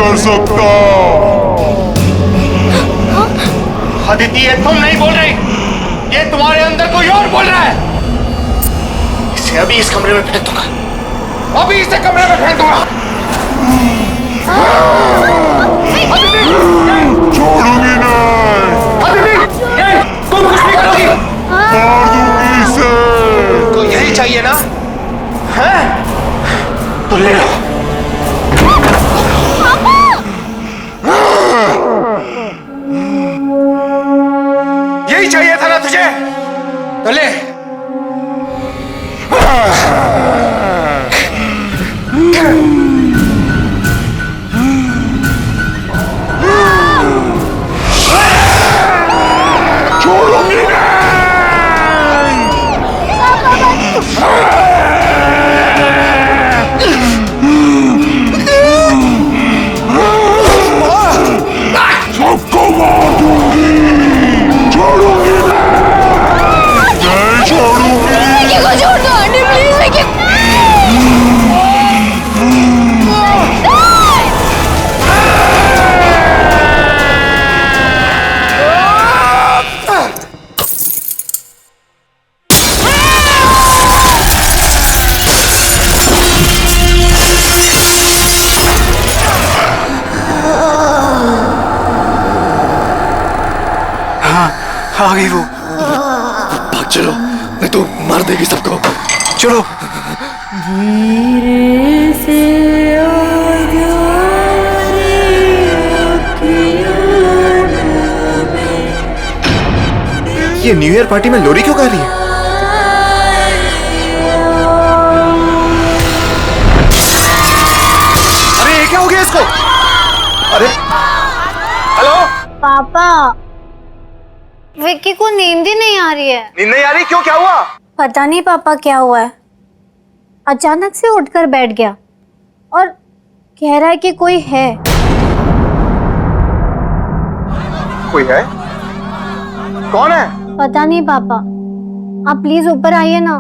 कर सकता। अदिति, ये तुम नहीं बोल रही, ये तुम्हारे अंदर कोई और बोल रहा है। इसे अभी इस कमरे में फेंक दूंगा, अभी इसे कमरे में फेंक दूंगा। छोड़ूंगी नहीं। अदिति, नहीं, तुम कुछ नहीं करोगी। मार दूंगी इसे। तो यही चाहिए ना, हैं? तो ले लो। यही चाहिए था ना तुझे, तो ले। छोड़ूंगी नहीं। सबको मार दूंगी। छोड़ूंगी नहीं, छोड़ूंगी। विकी को छोड़ दो आंटी, प्लीज विकी। आ गई वो। भाग चलो, नहीं तो मार देगी सबको। चलो। धीरे से ये न्यू ईयर पार्टी में लोरी क्यों गा रही है? अरे ये क्या हो गया इसको? अरे हेलो पापा, विक्की को नींद ही नहीं आ रही है। नींद नहीं आ रही? क्यों, क्या हुआ? पता नहीं पापा क्या हुआ है, अचानक से उठकर बैठ गया और कह रहा है कि कोई है। कोई है? कौन है? पता नहीं पापा, आप प्लीज ऊपर आइए ना।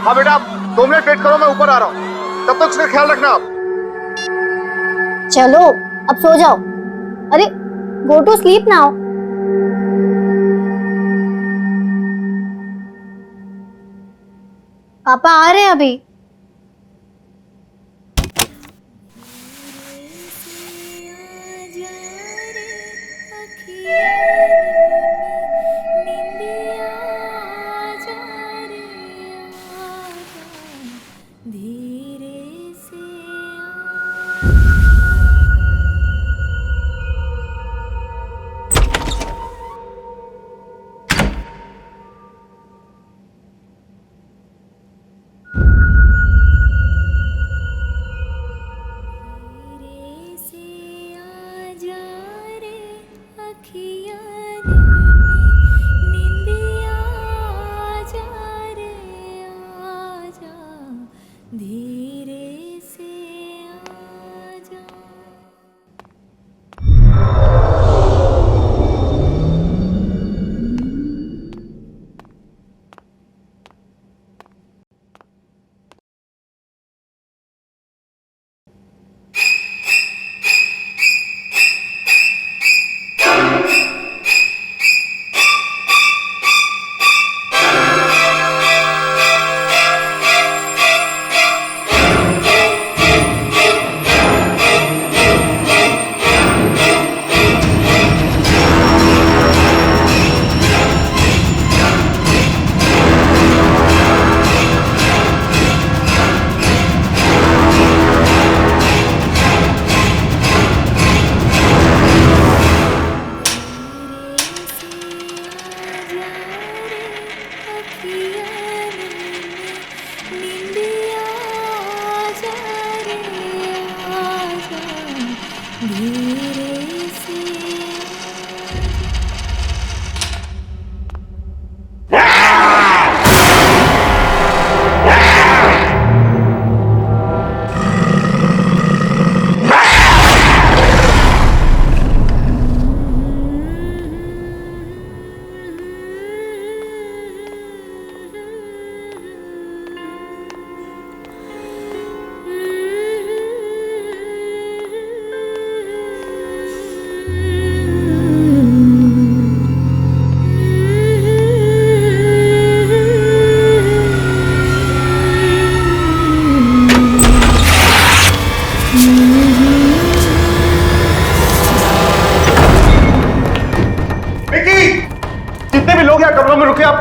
हाँ बेटा, आप 2 मिनट वेट करो, मैं ऊपर आ रहा हूँ, तब तक उसका ख्याल रखना आप। चलो अब सो जाओ। अरे गो टू स्लीप नाउ। पापा आ रहे हैं अभी।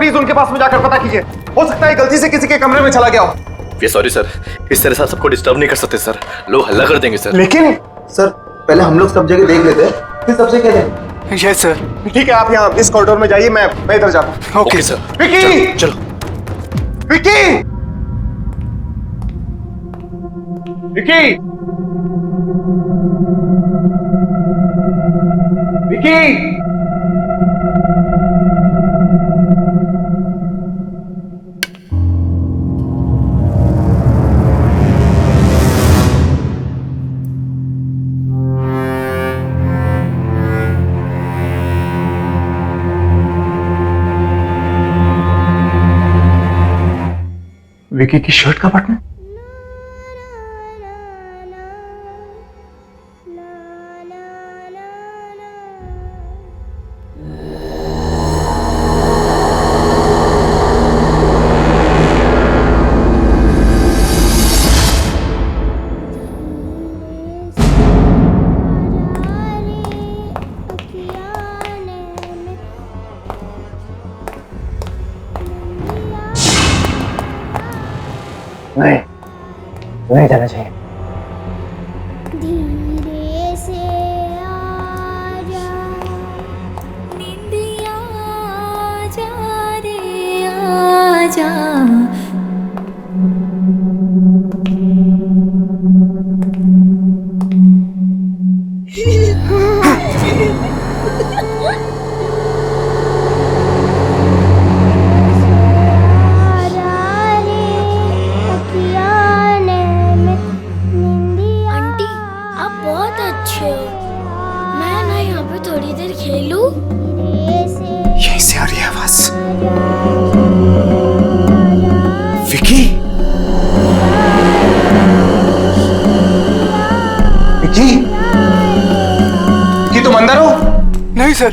प्लीज उनके पास में जाकर पता कीजिए। हो सकता है गलती से किसी के कमरे में चला गया हो। वी सॉरी सर, इस तरह से आप सबको डिस्टर्ब नहीं कर सकते सर, लोग हल्ला कर देंगे सर। लेकिन सर पहले हम लोग सब जगह देख लेते हैं, फिर सबसे कह दें। Yes sir. ठीक है, आप यहाँ इस कॉरिडोर में जाइए, मैं इधर जाता हूँ। Okay sir. विकी! चलो विकी! विकी! विकी! विकी की शर्ट का बटन। नहीं जाना चाहिए। धीरे से आजा, निंदिया आजा रे आजा। यहीं से आ रही है आवाज। विकी! विकी! विकी तुम अंदर हो? नहीं सर,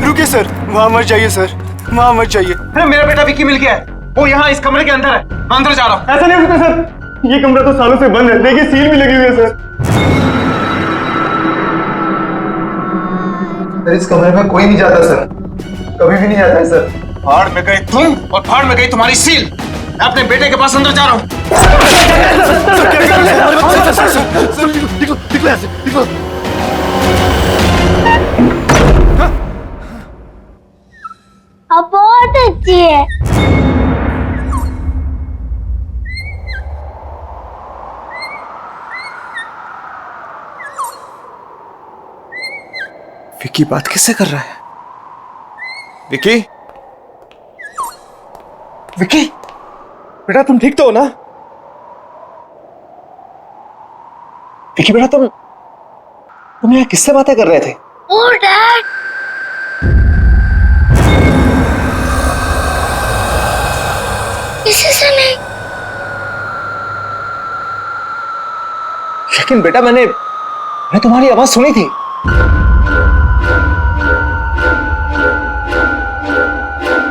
रुकिए सर, वहाँ मत जाइए सर, वहाँ मत जाइए। अरे मेरा बेटा विकी मिल गया है, वो यहाँ इस कमरे के अंदर है, मैं अंदर जा रहा हूँ। ऐसा नहीं हो सकता सर, ये कमरा तो सालों से बंद है, देखिए सील भी लगी हुई है सर। इस कमरे में कोई नहीं जाता सर, कभी भी नहीं जाता है सर। फाड़ में गए तुम और फाड़ में गई तुम्हारी सील। मैं अपने बेटे के पास अंदर जा रहा हूँ। निकलो यहाँ से, निकलो। अब बहुत अच्छी है। विकी बात किससे कर रहा है? विकी? विकी? बेटा तुम ठीक तो हो ना? विकी बेटा तुम यहाँ किससे बातें कर रहे थे? ओ डैड, किसी से नहीं। लेकिन बेटा मैंने तुम्हारी आवाज सुनी थी।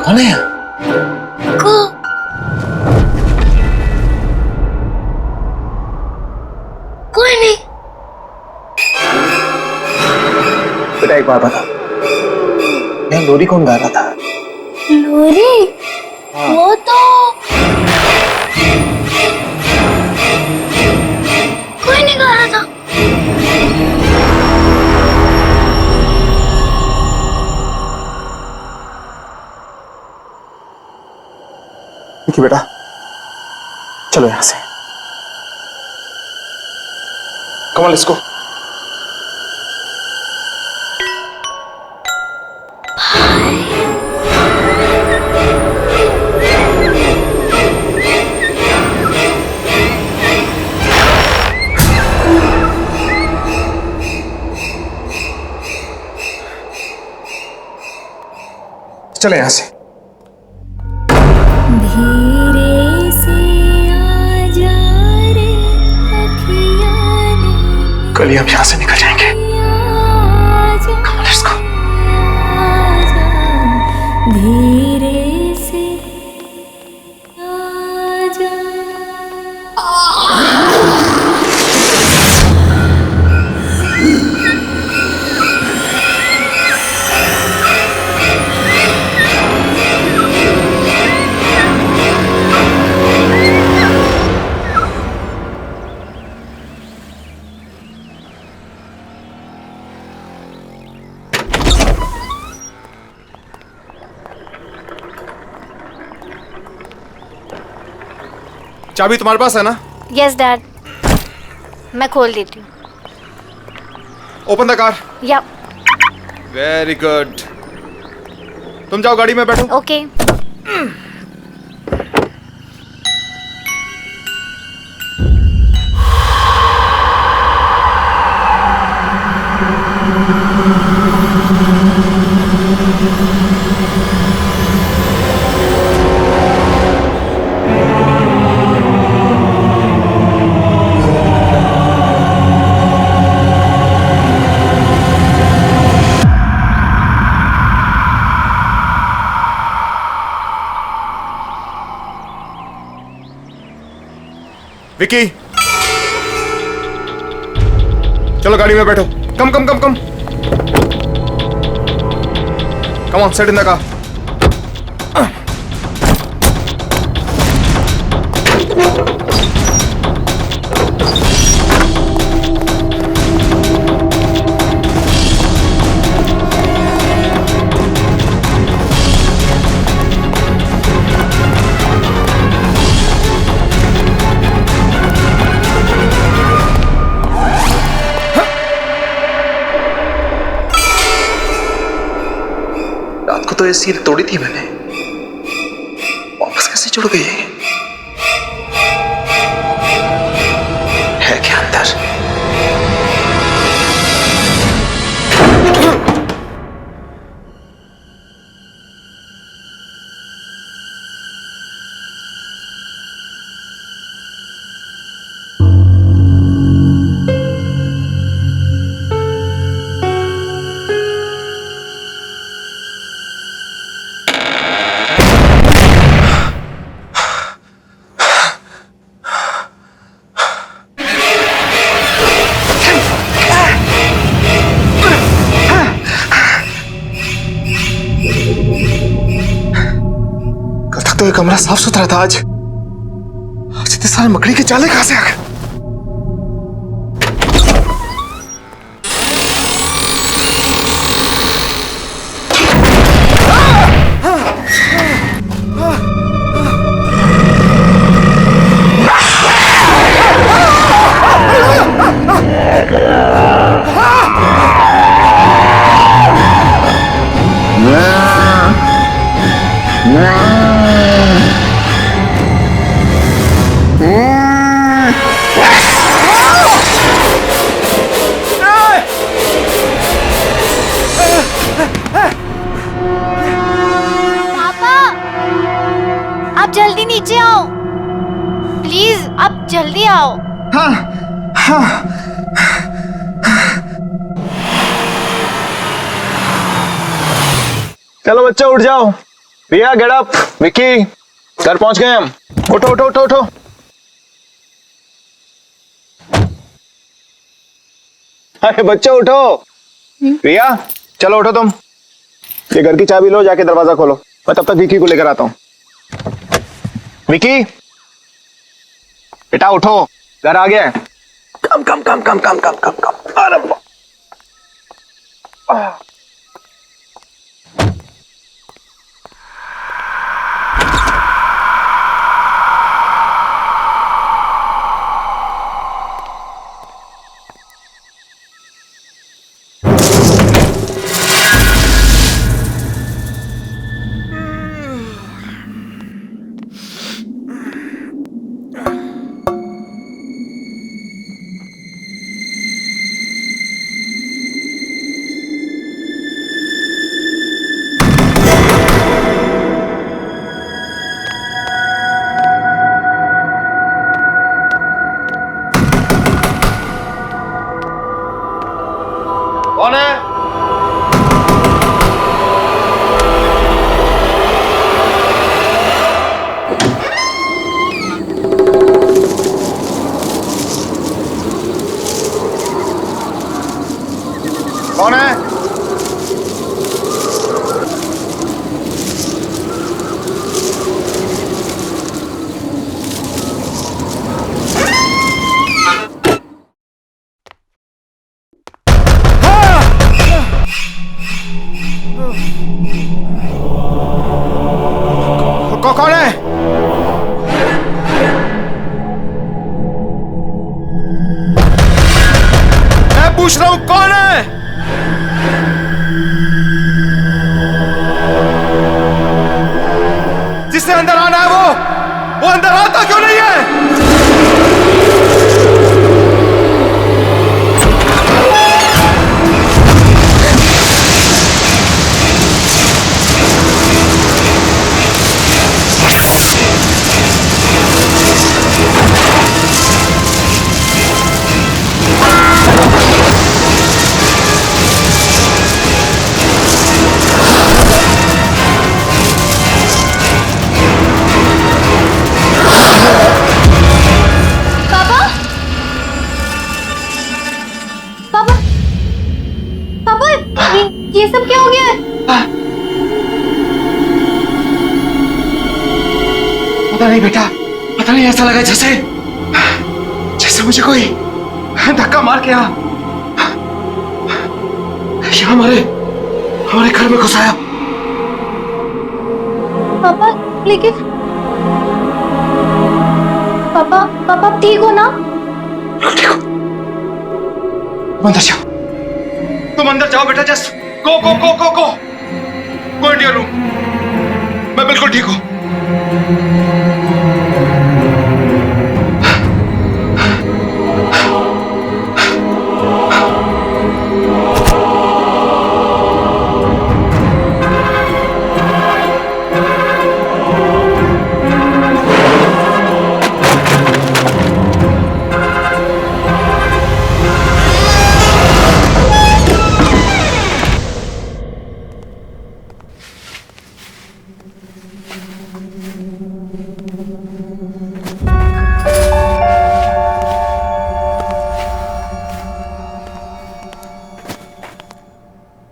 कौन है? को कोई नहीं। बेटा एक बात बता, यहाँ लोरी कौन गा रहा था? लोरी? वो तो कोई नहीं गा रहा था। विकी बेटा चलो यहां से। Come on let's go. चले यहां से। धीरे से आजा रे अखियाँ ने, कल ही हम यहां से निकल जाएंगे। आजा, Come on, let's go. आजा, धीरे से आजा। चाबी तुम्हारे पास है ना? यस डैड, मैं खोल देती हूँ। Open the car. Yeah. Very good. तुम जाओ गाड़ी में बैठो। ओके। विकी, चलो गाड़ी में बैठो। Come come come come come on, set in the car. रात को तो ये सील तोड़ी थी मैंने, वापस कैसे जुड़ गई है क्या अंदर? तो ये कमरा साफ सुथरा था, आज इतने सारे मकड़ी के जाले कहां से आ गए? आप जल्दी नीचे आओ प्लीज, आप जल्दी आओ। चलो बच्चा उठ जाओ। रिया गेट अप। विक्की, घर पहुंच गए हम। उठो उठो उठो उठो। अरे बच्चा उठो। रिया चलो उठो तुम, ये घर की चाबी लो, जाके दरवाजा खोलो, मैं तब तक विक्की को लेकर आता हूं। विक्की बेटा उठो, घर आ गया है। कम come come come come come come कम। अरे पूछ रहा हूं कौन है? जिससे अंदर आना है वो अंदर आता क्यों नहीं है? ये सब क्या हो गया है? पता नहीं बेटा, पता नहीं, ऐसा लगा जैसे जैसे मुझे कोई धक्का मार के यहाँ हमारे घर में घुसाया। पापा लेकिन पापा ठीक हो ना? ठीक हो, अंदर जाओ। तुम अंदर जाओ बेटा, just go go go go go go in your room. मैं बिल्कुल ठीक हूं।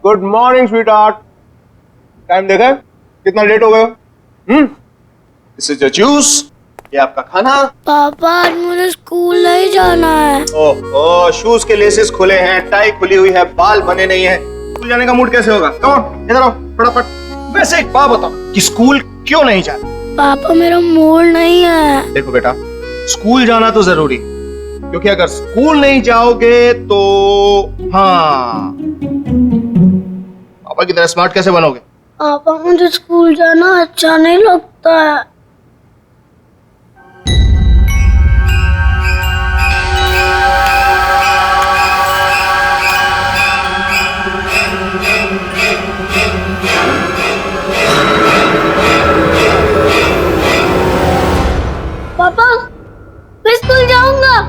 Good morning sweetheart. टाइम देखा है? कितना लेट हो गए? दिस इज योर जूस, ये आपका खाना। पापा आज मुझे स्कूल नहीं जाना है। ओह, शूज के लेसेस खुले हैं, टाई खुली हुई है, बाल बने नहीं है, स्कूल जाने का मूड कैसे होगा? कम ऑन, इधर आओ फटाफट। वैसे एक बात बताओ कि स्कूल क्यों नहीं जाना? पापा मेरा मूड नहीं है। देखो बेटा, स्कूल जाना तो जरूरी, क्योंकि अगर स्कूल नहीं जाओगे तो हाँ, पापा की तरह स्मार्ट कैसे बनोगे? पापा मुझे स्कूल जाना अच्छा नहीं लगता है। पापा मैं स्कूल जाऊंगा,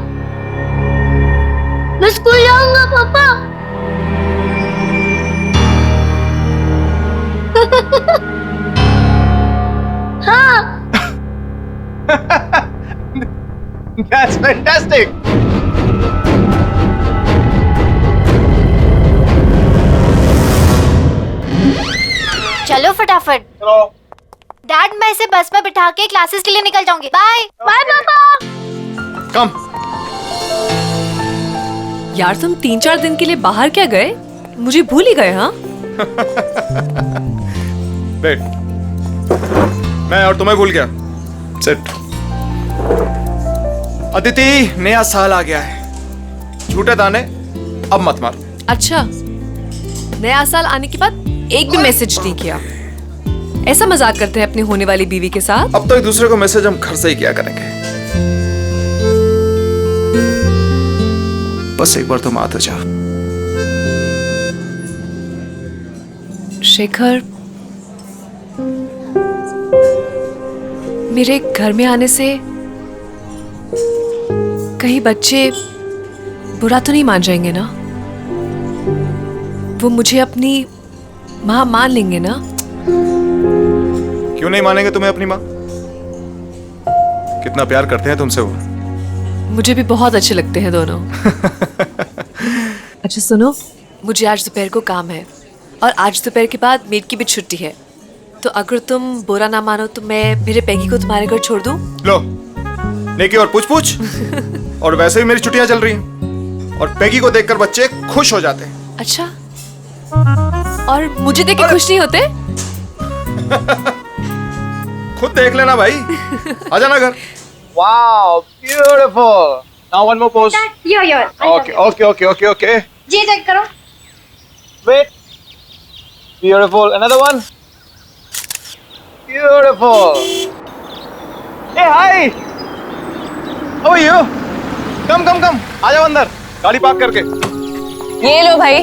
मैं स्कूल जाऊंगा पापा। हाँ। That's fantastic. चलो फटाफट। चलो। डैड मैं इसे बस में बिठा के क्लासेस के लिए निकल जाऊंगी। बाय बाय पापा। कम। यार तुम 3-4 दिन के लिए बाहर क्या गए? मुझे भूल ही गए। हाँ बैठ। मैं और तुम्हें भूल गया? सिट। अदिति, नया साल आ गया है, झूठे दाने अब मत मार। अच्छा, नया साल आने के बाद एक भी मैसेज नहीं किया। ऐसा मजाक करते हैं अपनी होने वाली बीवी के साथ? अब तो एक दूसरे को मैसेज हम घर से ही किया करेंगे। बस एक बार तुम आ तो जाओ। शेखर, मेरे घर में आने से कहीं बच्चे बुरा तो नहीं मान जाएंगे ना? वो मुझे अपनी माँ मान लेंगे ना? क्यों नहीं मानेंगे तुम्हें अपनी माँ? कितना प्यार करते हैं तुमसे वो। मुझे भी बहुत अच्छे लगते हैं दोनों। अच्छा सुनो, मुझे आज दोपहर को काम है और आज दोपहर के बाद मेड की भी छुट्टी है, तो अगर तुम बुरा ना मानो तो मैं मेरे पैगी को तुम्हारे घर छोड़ दूं? लो, नेकी और पूछ और वैसे भी मेरी छुट्टियां चल रही हैं और पैगी को देखकर बच्चे खुश हो जाते हैं। अच्छा, और मुझे देख के खुश नहीं होते? खुद देख लेना भाई। आ जाना घर। Wow, beautiful. Now one more pose. You're Okay. जी चेक करो। Wait. Beautiful. Another one. Beautiful. Hey, hi. How are you? Come, come, come. आ जाओ अंदर. गाड़ी पार्क करके. ये लो भाई,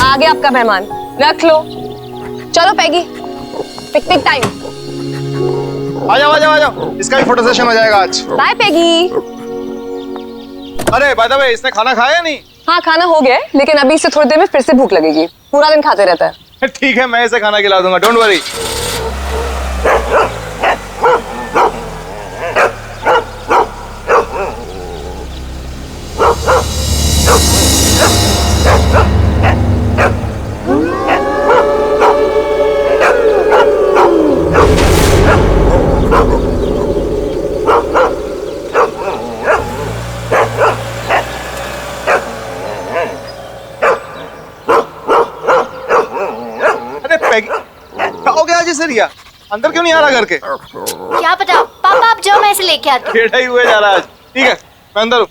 आ गया आपका मेहमान, रख लो। चलो पैगी, पिकनिक टाइम। आ जाओ, आ जाओ, आ जाओ. इसका भी फोटो सेशन हो जाएगा आज. बाय पैगी। अरे बाय द वे, इसने खाना खाया नहीं? हाँ खाना हो गया है, लेकिन अभी से थोड़ी देर में फिर से भूख लगेगी। पूरा दिन खाते रहता है। ठीक है, मैं इसे खाना खिला दूंगा. Don't worry. खाओगे आज इसे रिया? अंदर क्यों नहीं आ रहा घर के? क्या पता, पापा आप जाओ, मैं इसे लेके आती हूँ। टेढ़ा ही हुए जा रहा है आज. ठीक है, मैं अंदर हूँ.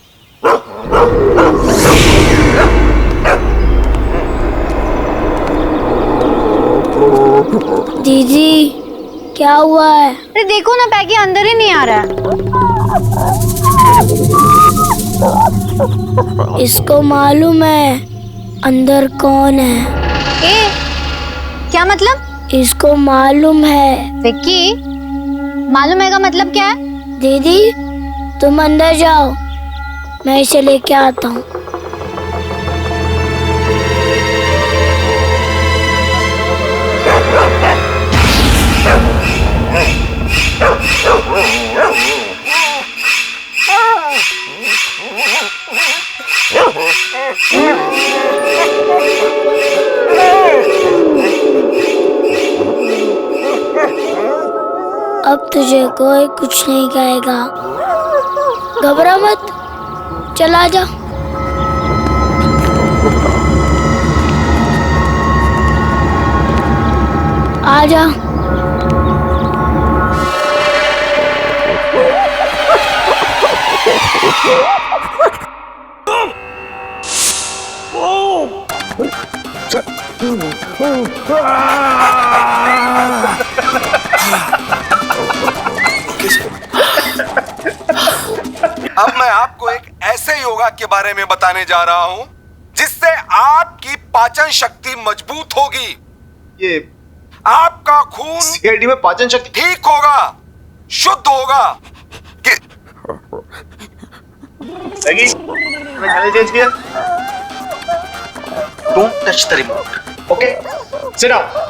दीदी क्या हुआ है? अरे देखो ना, पैगी अंदर ही नहीं आ रहा है। इसको मालूम है अंदर कौन है? ए, क्या मतलब? इसको मालूम है। विक्की, मालूम है का मतलब क्या है? दीदी तुम अंदर जाओ, मैं इसे लेके आता हूँ। अब तुझे कोई कुछ नहीं कहेगा, घबरा मत, चला जा। आ जा। अब मैं आपको एक ऐसे योगा के बारे में बताने जा रहा हूं जिससे आपकी पाचन शक्ति मजबूत होगी। ये आपका खून सीआईडी में पाचन शक्ति ठीक होगा, शुद्ध होगा। पैगी, मैं चैनल चेंज किया. Don't touch the remote. Okay, sit down.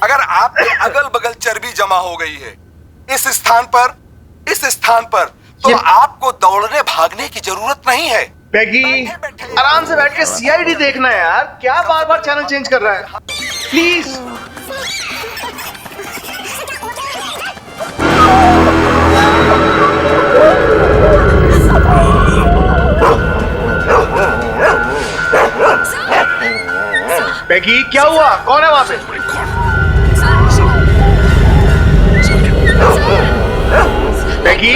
अगर आपके अगल बगल चर्बी जमा हो गई है इस स्थान पर तो आपको दौड़ने भागने की जरूरत नहीं है। पैगी, आराम से बैठ के सीआईडी देखना है यार. क्या बार बार चैनल चेंज कर रहा है? प्लीज. पैगी, क्या हुआ? कौन है वहां पे? पैगी,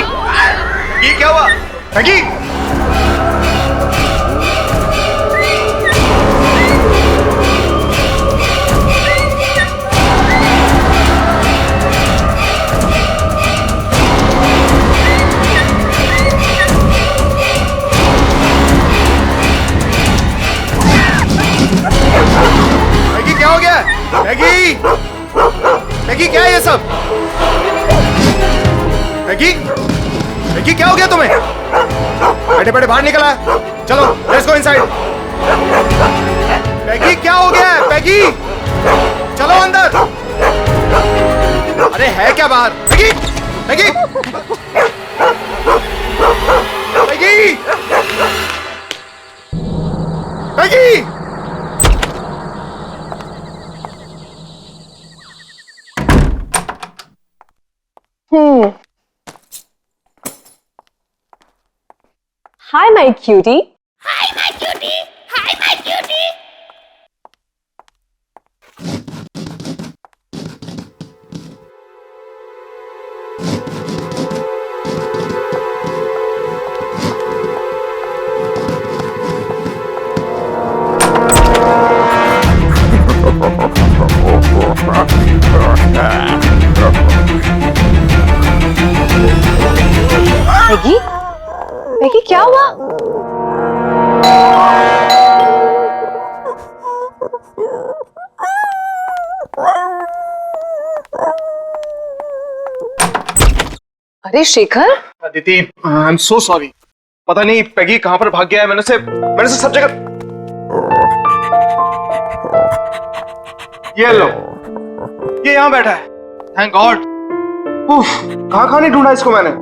ये क्या हुआ? पैगी, क्या हो गया? मैगी, मैगी क्या है ये सब? मैगी, मैगी क्या हो गया तुम्हें? बैठे बैठे बाहर निकला. चलो लेट्स गो इनसाइड. मैगी क्या हो गया है? मैगी चलो अंदर. अरे है क्या बाहर? Maggie, Maggie, Maggie, Maggie. Hi, my cutie. Hi my cutie, hi my cutie. अरे Shekhar, Aditi, I am so sorry. पता नहीं पैगी कहां पर भाग गया है। मैंने से सब जगह। ये लो, ये यहां बैठा है। Thank God. कहां नहीं ढूंढा इसको मैंने।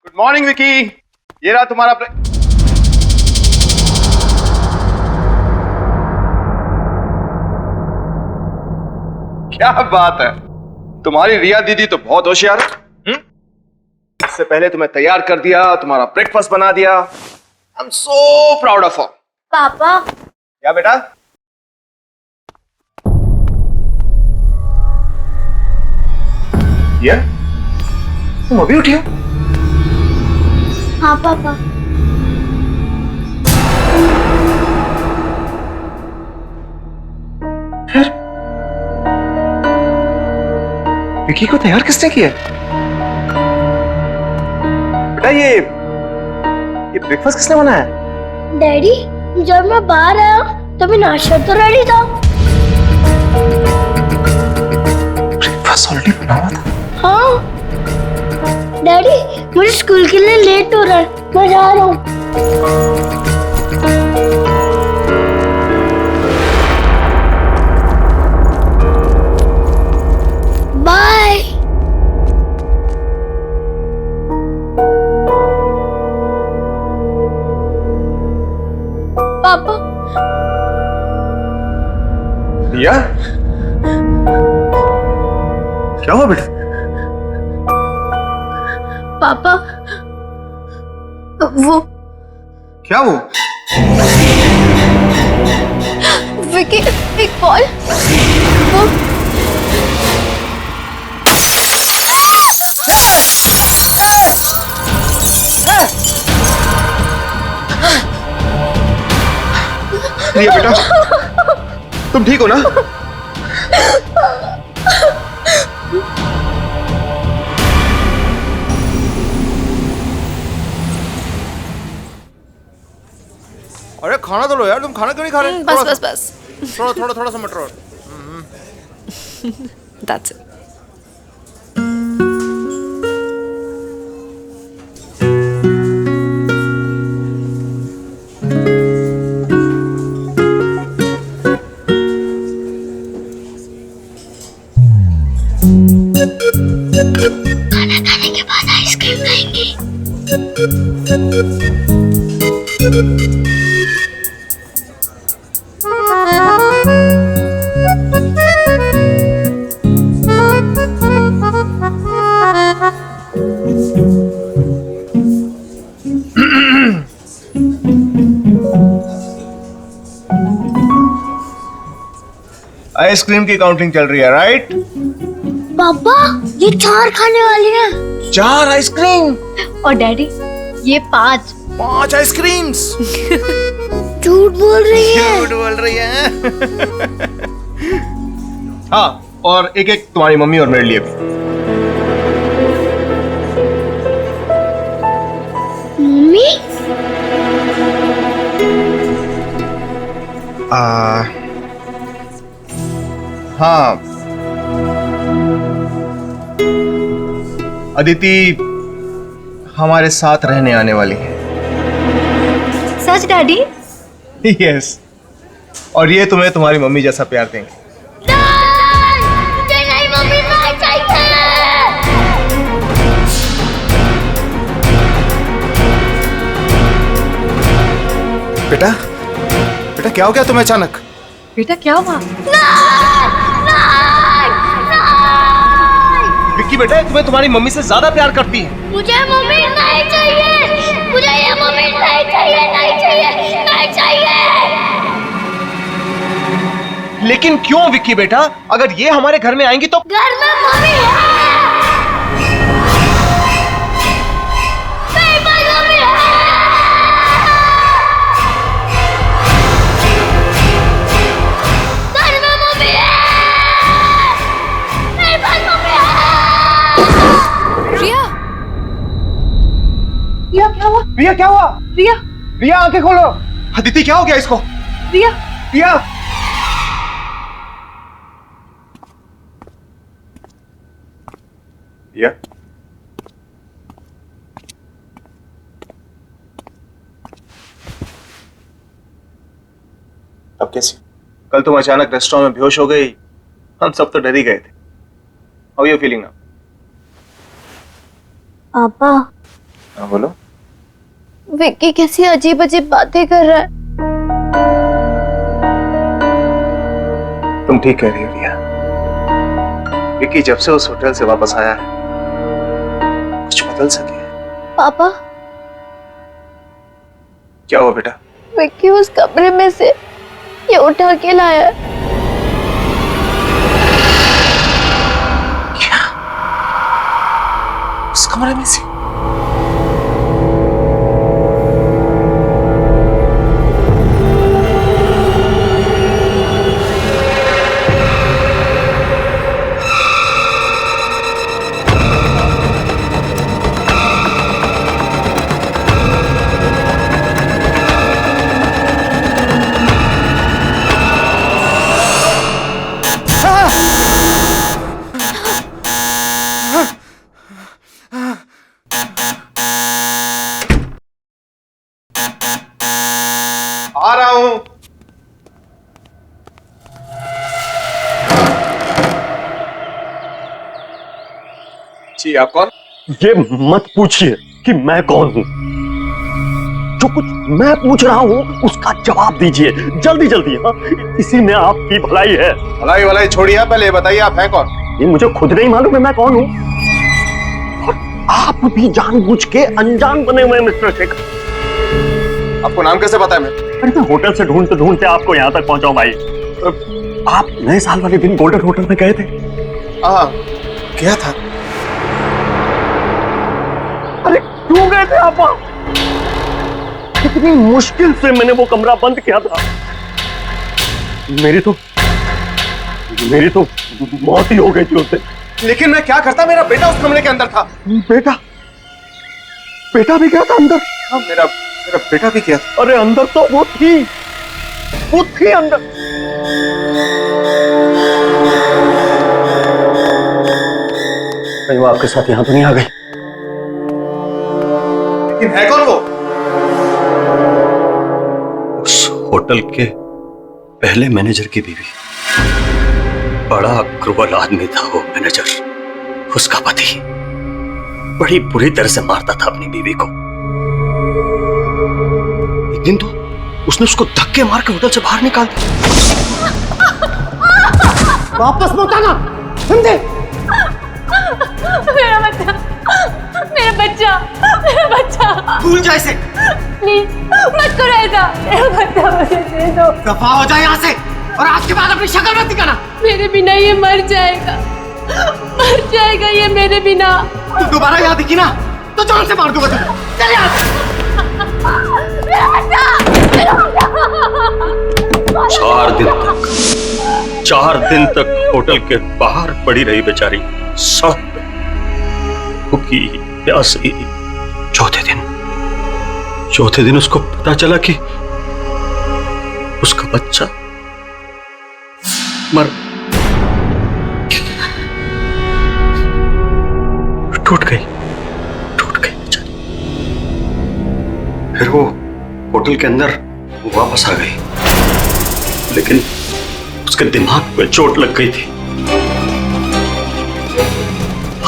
गुड मॉर्निंग विकी, ये रहा तुम्हारा क्या बात है, तुम्हारी रिया दीदी तो बहुत होशियार है। इससे पहले तुम्हें तैयार कर दिया, तुम्हारा ब्रेकफास्ट बना दिया। आई am so proud of her. पापा, क्या बेटा? ये तुम अभी उठी हो? हाँ पापा। फिर विकी को तैयार किसने किया? बेटा ये ब्रेकफास्ट किसने बनाया? डैडी, जब मैं बाहर आया तभी नाश्ता तो रेडी था। ब्रेकफास्ट ऑलरेडी बना हुआ था। हाँ डैडी, मुझे स्कूल के लिए लेट हो रहा है, मैं जा रहा हूँ। बाय। पापा। रिया, क्या हुआ बेटा? पापा, वो क्या वो? विकी, एक कॉल। वो रिया बेटा, तुम ठीक हो ना? अरे खाना तो लो यार, तुम खाना क्यों नहीं खा रहे? बस बस थोड़ा सा मटर और। That's it. खाना खाने के बाद आइसक्रीम खाएंगे। आइसक्रीम की काउंटिंग चल रही है, राइट? पापा, ये 4 खाने वाली हैं। 4 आइसक्रीम? और डैडी, ये 5 आइसक्रीम्स। झूठ बोल रही है। झूठ बोल रही है। हाँ, और एक तुम्हारी मम्मी और मेरे लिए भी। मम्मी? हाँ, अदिति हमारे साथ रहने आने वाली है। सच डैडी? यस, और ये तुम्हें तुम्हारी मम्मी जैसा प्यार देंगे। मुझे नहीं मम्मी नहीं चाहिए। बेटा, बेटा क्या हो गया तुम्हें अचानक? बेटा क्या हुआ? विक्की बेटा, तुम्हें तुम्हारी मम्मी से ज्यादा प्यार करती है। मुझे मम्मी नहीं चाहिए। मुझे ये मम्मी नहीं चाहिए, नहीं चाहिए, नहीं चाहिए। लेकिन क्यों विक्की बेटा? अगर ये हमारे घर में आएंगी तो घर में मम्मी है। मेरे पास मम्मी है। घर में मम्मी है। मेरे पास मम्मी है। रिया, रिया क्या हुआ? रिया क्या हुआ? रिया, रिया आंखें खोलो। अदिति क्या हो गया इसको? रिया, रिया, रिया, अब कैसी? कल तुम अचानक रेस्टोरेंट में बेहोश हो गई, हम सब तो डर ही गए थे। How you feeling now? पापा, हाँ बोलो। विक्की कैसी अजीब अजीब बातें कर रहा है। तुम ठीक कह रही हो रिया। विक्की जब से उस होटल से वापस आया है, कुछ बदल सके। पापा, क्या हुआ बेटा? विक्की उस कमरे में से ये उठा के लाया है। क्या? उस कमरे में से? आ रहा हूं। जी आप कौन? ये मत पूछिए कि मैं कौन हूं। जो कुछ मैं पूछ रहा हूं उसका जवाब दीजिए जल्दी जल्दी। हाँ, इसी में आपकी भलाई है। भलाई भलाई छोड़िए, पहले बताइए आप हैं कौन? ये मुझे खुद नहीं मालूम है मैं कौन हूं, और आप भी जानबूझ के अनजान बने हुए मिस्टर शेखर। आपको नाम कैसे पता है? अरे मैं होटल से ढूंढते ढूंढते आपको यहाँ तक पहुंचा भाई। आप नए साल वाले दिन गोल्डन होटल में गए थे? हाँ, गया था। अरे क्यों गए थे आप वहां? कितनी मुश्किल से मैंने वो कमरा बंद किया था। मेरी तो मौत ही हो गई थी उससे। लेकिन मैं क्या करता? मेरा बेटा उस कमरे के अंदर था। बेटा भी गया था अंदर? हाँ, मेरा बेटा भी गया था। अरे अंदर तो वो थी अंदर। कहीं वो आपके साथ यहां तो नहीं आ गई? लेकिन है कौन वो? उस होटल के पहले मैनेजर की बीवी। बड़ा क्रूर आदमी था वो मैनेजर। उसका पति बड़ी बुरी तरह से मारता था अपनी बीवी को। एक दिन तो उसने उसको धक्के मार के होटल से बाहर निकाल दिया। वापस मत आना, समझे? मेरा बच्चा, मेरा बच्चा, मेरा बच्चा। भूल जा इसे। प्लीज मत करो ऐसा। मेरा बच्चा मुझे दे दो। दफा हो जाए यहाँ से, और आज के बाद अपनी शक्ल मत दिखाना। मेरे बिना ये मर जाएगा ये मेरे बिना। तू दोबारा यहाँ दिखी ना तो जान से मार दूंगा तुझे। चल यहाँ से। 4 दिन तक होटल के बाहर पड़ी रही बेचारी, सड़क पे भूखी प्यासी। चौथे दिन उसको पता चला कि उसका बच्चा मर टूट गई बेचारी। फिर वो होटल के अंदर वापस आ गई, लेकिन उसके दिमाग पे चोट लग गई थी।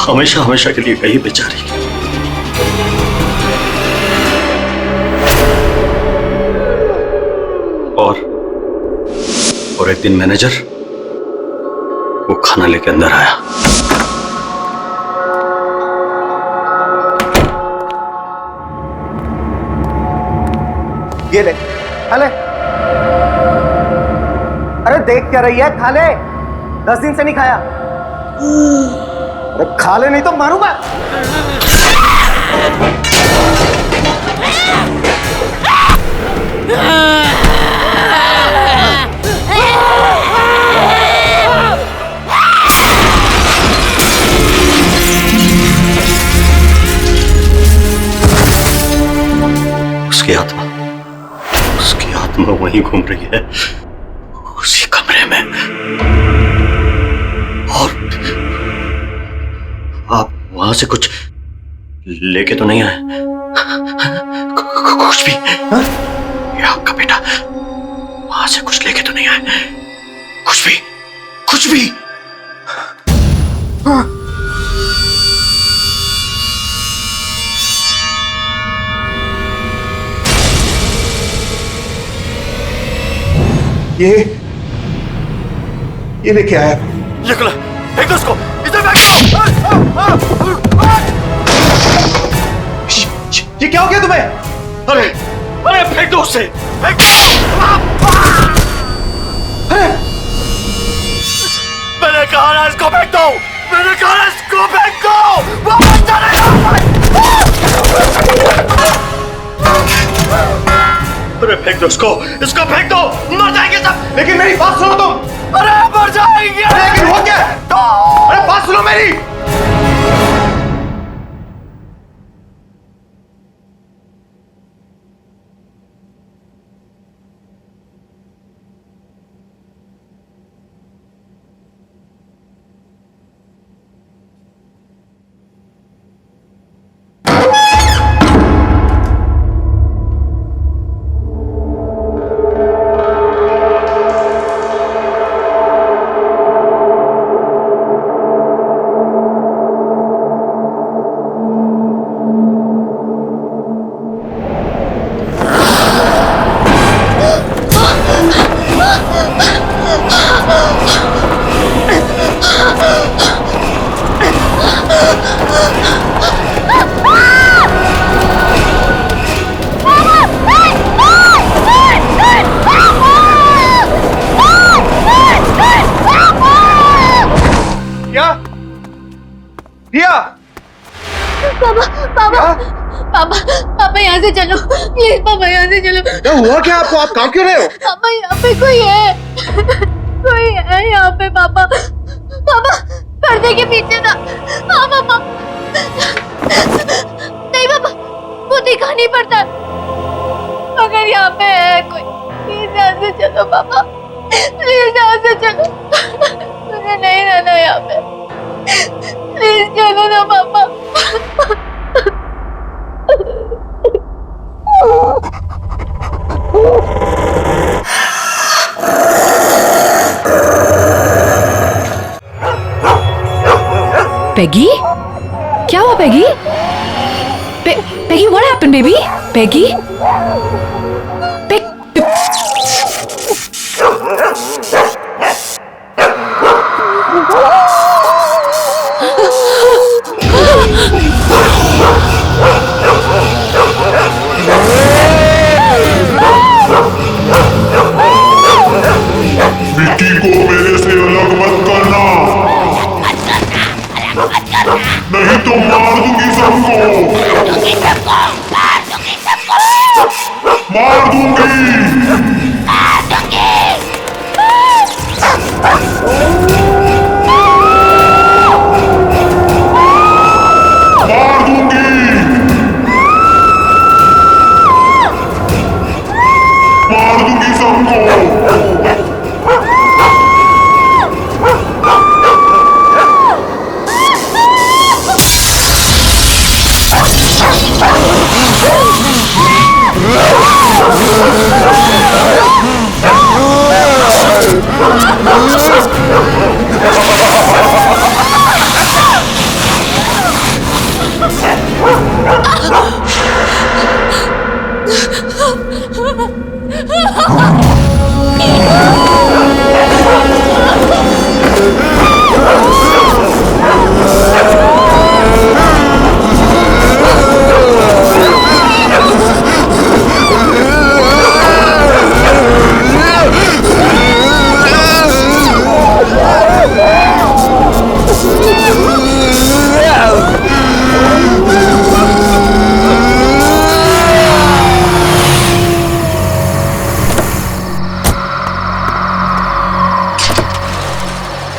हमेशा हमेशा के लिए गई बेचारी। और एक दिन मैनेजर वो खाना लेके अंदर आया। ये ले, खा ले। अरे देख क्या रही है, खा ले। 10 दिन से नहीं खाया। अरे खा ले नहीं तो मारूंगा। उसकी आत्मा वहीं घूम रही है, उसी कमरे में। और आप वहां से कुछ लेके तो नहीं आए? कुछ भी? ये आपका बेटा वहां से कुछ लेके तो नहीं आए? कुछ भी? कुछ भी? हाँ। ये लेके आया। ये खुला, फेंक दो उसको, इसे फेंक दो। ये क्या हो गया तुम्हें? अरे फेंक दो उसे, फेंक दो। मैंने कहा ना इसको फेंक दो, मैंने कहा ना इसको फेंक दो। वापस चले। अरे फेंक दो इसको फेंक दो, मर जाएंगे सब। लेकिन मेरी बात सुनो तुम। अरे मर जाएंगे। लेकिन हो क्या? अरे बात सुनो मेरी। पापा यहाँ से चलो प्लीज। पापा यहाँ से चलो। क्या हुआ क्या आपको? आप काम क्यों रहे हो? पापा यहाँ पे कोई है यहाँ पे। पापा पर्दे के पीछे था। हाँ पापा। नहीं पापा, वो दिखा नहीं पड़ता। अगर यहाँ पे है कोई, प्लीज यहाँ से चलो पापा, प्लीज यहाँ से चलो। मुझे नहीं रहना यहाँ पे, प्लीज चलो ना पापा। Peggy? क्या हुआ Peggy? Peggy, what happened, baby? Peggy? Vicky को मेरे से अलग मत करना, नहीं तो मार दूंगी सबको। मार दूंगी।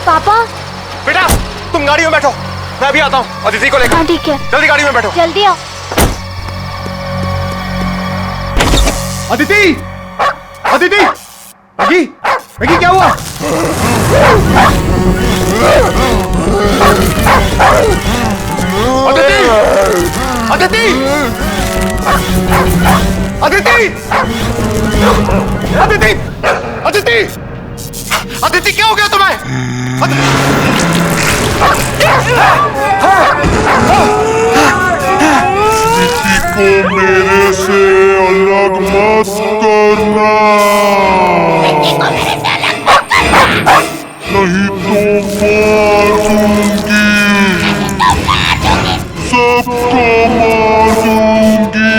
पापा। बेटा तुम गाड़ी में बैठो, मैं अभी आता हूँ अदिति को लेकर। हाँ ठीक है, जल्दी गाड़ी में बैठो। जल्दी आओ। अदिति, अदिति, मैगी, मैगी क्या हुआ? अदिति, अदिति, अदिति, अदिति, अदिति, अदिति क्या हो गया तुम्हें? किसी को मेरे से अलग मत करना, नहीं तो मार दूंगी, सबको मार दूंगी।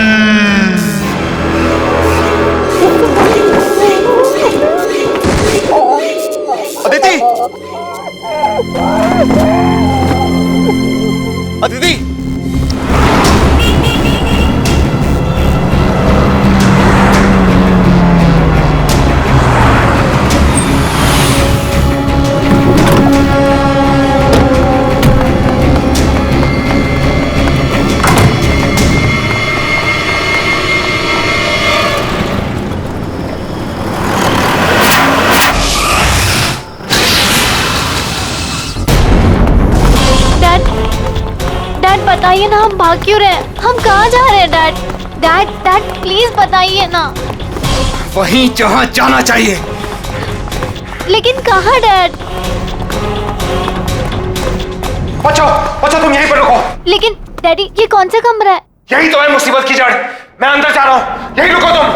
अदिति, अदिति, डैड बताइए ना, हम भाग क्यों रहे हैं? हम कहाँ जा रहे हैं डैड? डैड डैड प्लीज बताइए ना। वहीं जहाँ जाना चाहिए। लेकिन कहाँ डैड? बच्चों, बच्चों तुम यहीं पर रुको। लेकिन डैडी ये कौन सा कमरा है? यही तो है मुसीबत की जड़। मैं अंदर जा रहा हूँ, यहीं रुको तुम।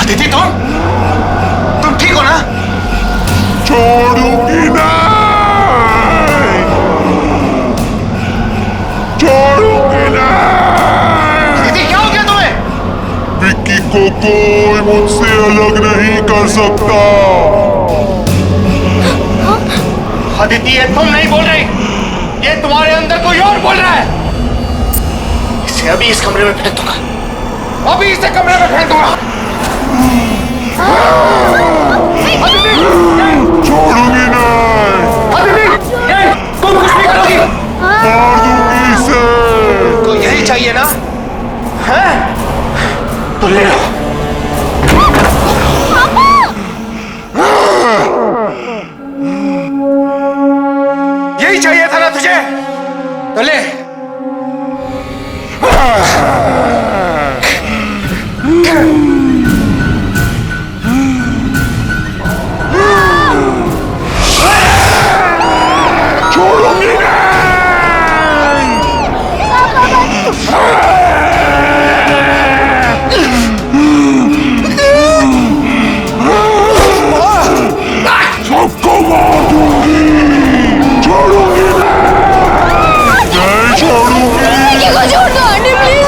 अदिति तुम ठीक हो ना? छोड़ूंगी नहीं, छोड़ूंगी नहीं। दीदी क्या हो गया तुम्हें? विक्की को कोई मुझसे अलग नहीं कर सकता। अदिति ये तुम नहीं बोल रही, ये तुम्हारे अंदर कोई और बोल रहा है। इसे अभी इस कमरे में फेंक दूंगा, अभी इसे कमरे में फेंक दूंगा। छोड़ूंगी नहीं, तुम कुछ नहीं करोगी, मार दूंगी इसे। तो यही चाहिए ना? हैं? तो ले लो। यही चाहिए था ना तुझे? तो ले। छोड़ूंगी नहीं। सबको मार दूंगी, छोड़ूंगी नहीं, छोड़ूंगी। विक्की को छोड़ दो आंटी प्लीज।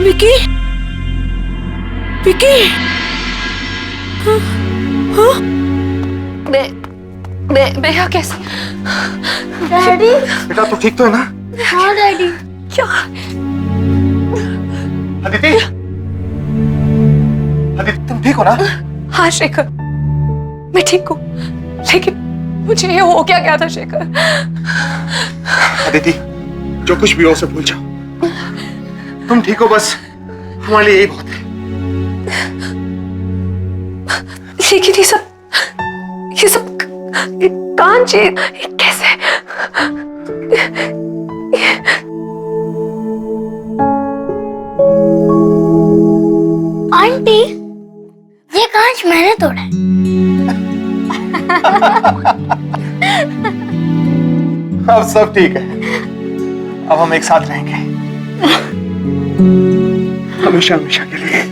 विक्की विक्की मैं यहाँ कैसे? डैडी बेटा तू ठीक तो है ना? हाँ डैडी। क्या? अदिति, अदिति तुम ठीक हो ना? हाँ शेखर, मैं ठीक हूँ, लेकिन मुझे ये हो क्या गया था शेखर? अदिति जो कुछ भी हो उसे भूल जाओ। तुम ठीक हो, बस हमारे लिए यही बहुत है। लेकिन ये सब कांच, ये कैसे? आंटी, ये कांच मैंने तोड़ा है। अब सब ठीक है, अब हम एक साथ रहेंगे हमेशा हमेशा के लिए।